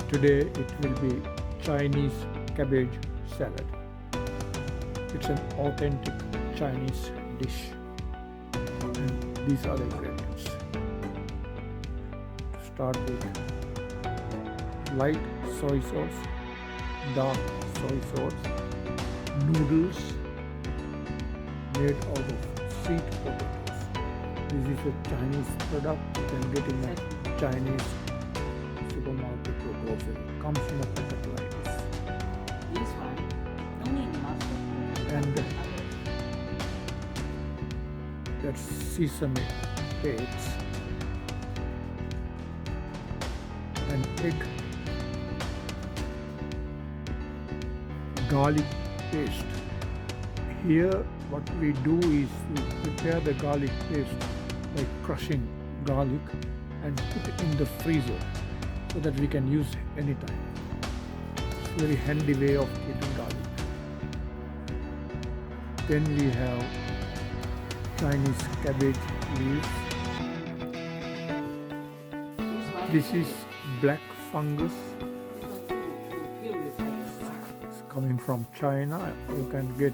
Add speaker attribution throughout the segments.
Speaker 1: Today it will be Chinese cabbage salad. It's an authentic Chinese dish. And these are the ingredients. To start with, light soy sauce, dark soy sauce, noodles made out of sweet potatoes. This is a Chinese product you can get in a Chinese supermarket or grocery. It comes in a packet like this.
Speaker 2: This one, no need mustard.
Speaker 1: And that's sesame paste and egg, garlic paste. Here what we do is we prepare the garlic paste by crushing garlic and put it in the freezer so that we can use anytime. It's a very handy way of keeping garlic. Then we have Chinese cabbage leaves. This is black fungus. It's coming from China. You can get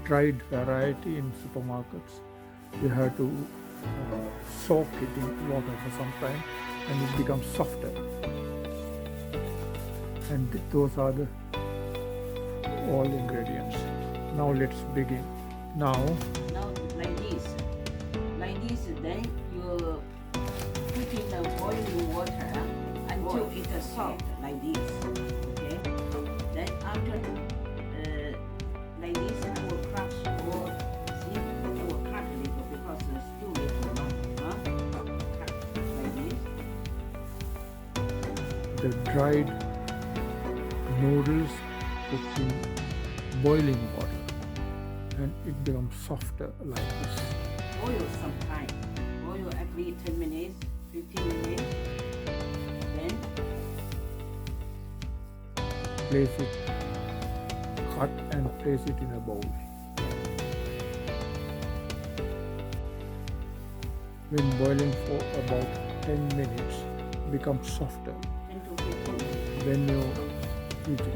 Speaker 1: dried variety in supermarkets. You have to soak it in water for some time and it becomes softer. And those are the all ingredients. Now let's begin. Now
Speaker 2: Like this, then you put in the boiling water until it is soft, like this. Okay. Then after like this, I will crush or see, I will cut a little because it's too little long. Cut like this.
Speaker 1: the dried noodles put in boiling water and it becomes softer like this.
Speaker 2: Boil some time. Boil every 10 minutes, 15 minutes. Then
Speaker 1: Place it, cut and place it in a bowl. When boiling for about 10 minutes, becomes softer.
Speaker 2: 10 to 15 minutes.
Speaker 1: Then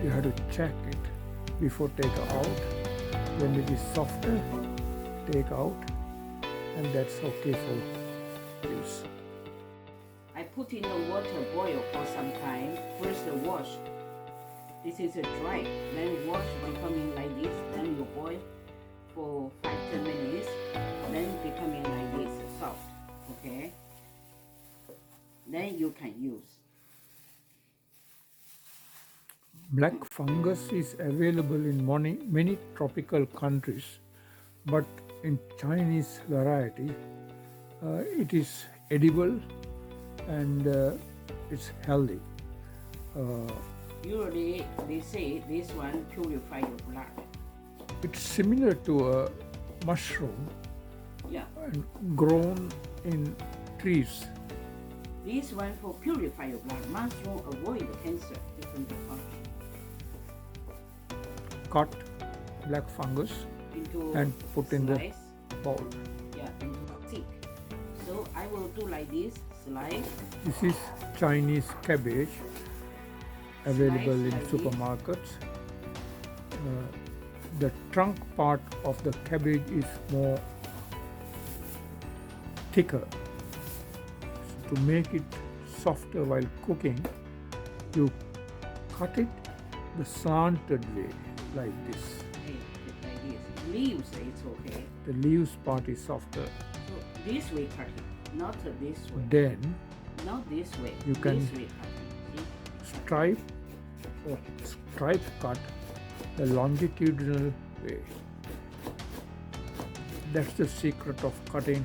Speaker 1: you have to check it before take out. When it is softer, take out, and that's okay for use.
Speaker 2: I put in the water boil for some time. First wash. This is a dry. Then wash becoming like this. Then you boil for 5-10 minutes. Then becoming like this, soft. Okay. Then you can use.
Speaker 1: Black fungus is available in many tropical countries, but in Chinese variety, it is edible and it's healthy.
Speaker 2: Usually they say this one purify your blood.
Speaker 1: It's similar to a mushroom
Speaker 2: Yeah.
Speaker 1: and grown in trees.
Speaker 2: This one for purify your blood. Mushroom avoid cancer. Different function.
Speaker 1: Cut black fungus
Speaker 2: Into
Speaker 1: and put in the
Speaker 2: slice.
Speaker 1: bowl.
Speaker 2: Yeah, into thick. So I will do like this, slice.
Speaker 1: This is Chinese cabbage available in
Speaker 2: like this.
Speaker 1: supermarkets. The trunk part of the cabbage is more thicker. So to make it softer while cooking, you cut it the slanted way like this.
Speaker 2: Hey, like this. Leaves, it's okay.
Speaker 1: The leaves part is softer.
Speaker 2: So this way cut it, not this way.
Speaker 1: Then
Speaker 2: Not this way.
Speaker 1: You can-
Speaker 2: This way cut it. See?
Speaker 1: stripe cut the longitudinal way. That's the secret of cutting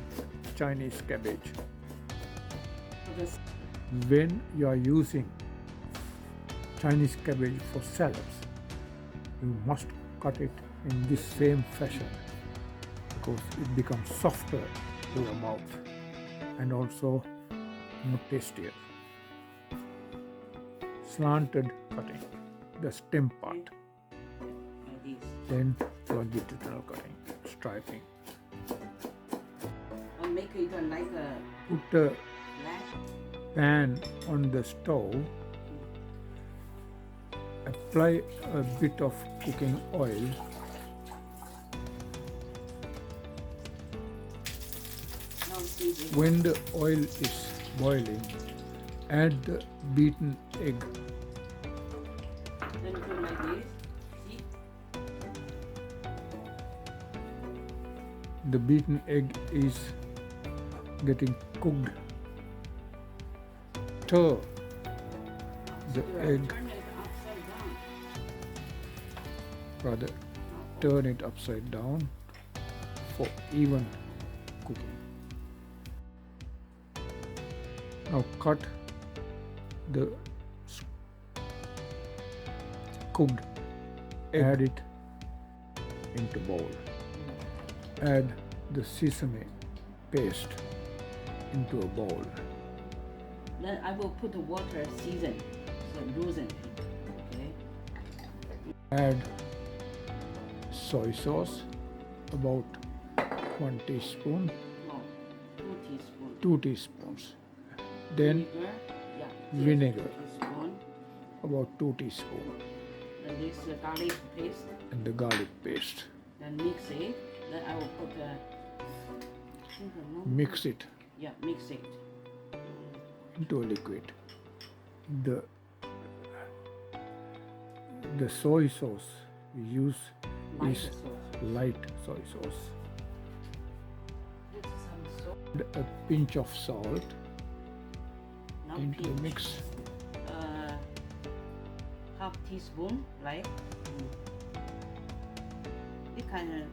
Speaker 1: Chinese cabbage.
Speaker 2: So this,
Speaker 1: When you are using Chinese cabbage for salads, you must cut it in this same fashion because it becomes softer to your mouth and also more tastier. Slanted cutting, the stem part,
Speaker 2: like this.
Speaker 1: then longitudinal cutting, striping.
Speaker 2: And make it like a
Speaker 1: Put the
Speaker 2: flat.
Speaker 1: pan on the stove apply a bit of cooking oil.
Speaker 2: Now see this.
Speaker 1: When the oil is boiling, add the beaten egg.
Speaker 2: Then do like this. See?
Speaker 1: The beaten egg is getting cooked. Stir the egg,
Speaker 2: Turn it upside down.
Speaker 1: rather turn it upside down for even cooking. Now cut the cooked egg, add it into bowl. Add the sesame paste into a bowl.
Speaker 2: Then I will put the water season, so loosen it. Okay.
Speaker 1: Add soy sauce, about 1 teaspoon,
Speaker 2: No, 2 teaspoons.
Speaker 1: 2 teaspoons. Then
Speaker 2: Vinegar. Yeah.
Speaker 1: vinegar,
Speaker 2: 2 teaspoons.
Speaker 1: about 2 teaspoons,
Speaker 2: Then this garlic paste.
Speaker 1: and the garlic paste.
Speaker 2: Then mix it. Then I will put
Speaker 1: Mix it
Speaker 2: Yeah, mix it.
Speaker 1: into a liquid. The soy sauce we use
Speaker 2: Light
Speaker 1: is
Speaker 2: sauce.
Speaker 1: light soy sauce.
Speaker 2: Put some salt.
Speaker 1: Add a pinch of salt
Speaker 2: Now
Speaker 1: into the
Speaker 2: pinch.
Speaker 1: mix.
Speaker 2: Half teaspoon, right? You can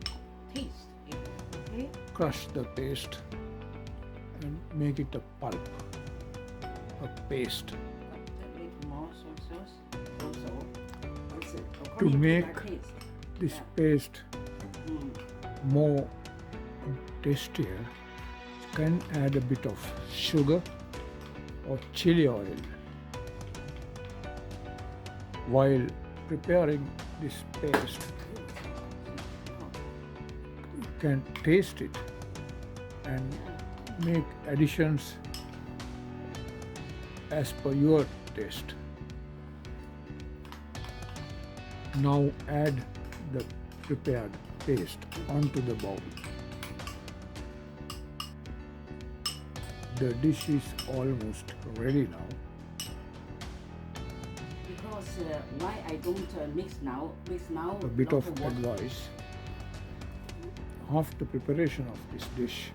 Speaker 2: taste it, okay?
Speaker 1: Crush the paste and make it a pulp, a paste.
Speaker 2: A bit more soy sauce. Also, it's according
Speaker 1: To
Speaker 2: their
Speaker 1: make
Speaker 2: taste.
Speaker 1: this
Speaker 2: Yeah.
Speaker 1: paste
Speaker 2: Mm.
Speaker 1: more tastier, you can add a bit of sugar or chili oil. While preparing this paste, you can taste it and make additions as per your taste. Now add the prepared paste onto the bowl. The dish is almost ready now.
Speaker 2: Because why I don't mix now?
Speaker 1: A bit
Speaker 2: lot
Speaker 1: of
Speaker 2: water.
Speaker 1: advice. After preparation of this dish,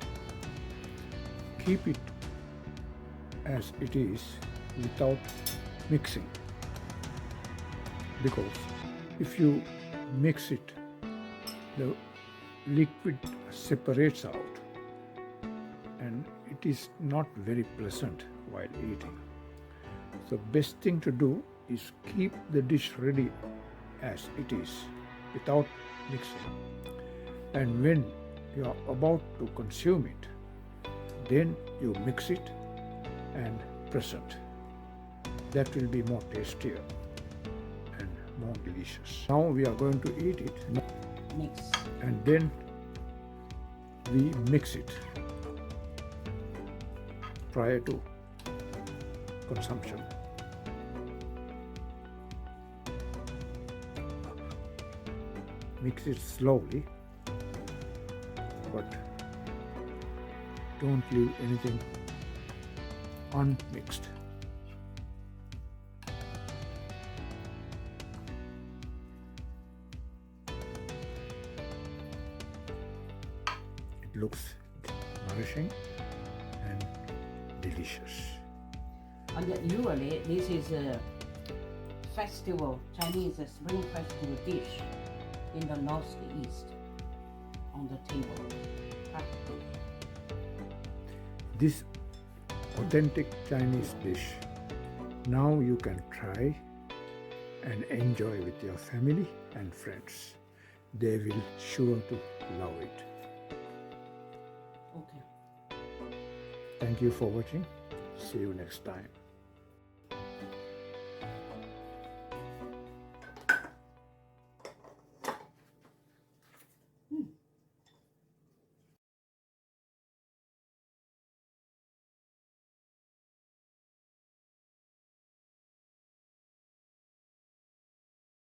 Speaker 1: keep it as it is without mixing. Because if you mix it, the liquid separates out and it is not very pleasant while eating. So best thing to do is keep the dish ready as it is without mixing. And when you are about to consume it, then you mix it and present. That will be more tastier and more delicious. Now we are going to eat it
Speaker 2: Mix.
Speaker 1: and then we mix it prior to consumption. Mix it slowly, but don't leave anything unmixed. It looks nourishing and delicious.
Speaker 2: And usually this is a festival, Chinese Spring Festival dish in the northeast on the table. Practically.
Speaker 1: This authentic Chinese dish, now you can try and enjoy with your family and friends. They will sure to love it.
Speaker 2: Okay.
Speaker 1: Thank you for watching. See you next time.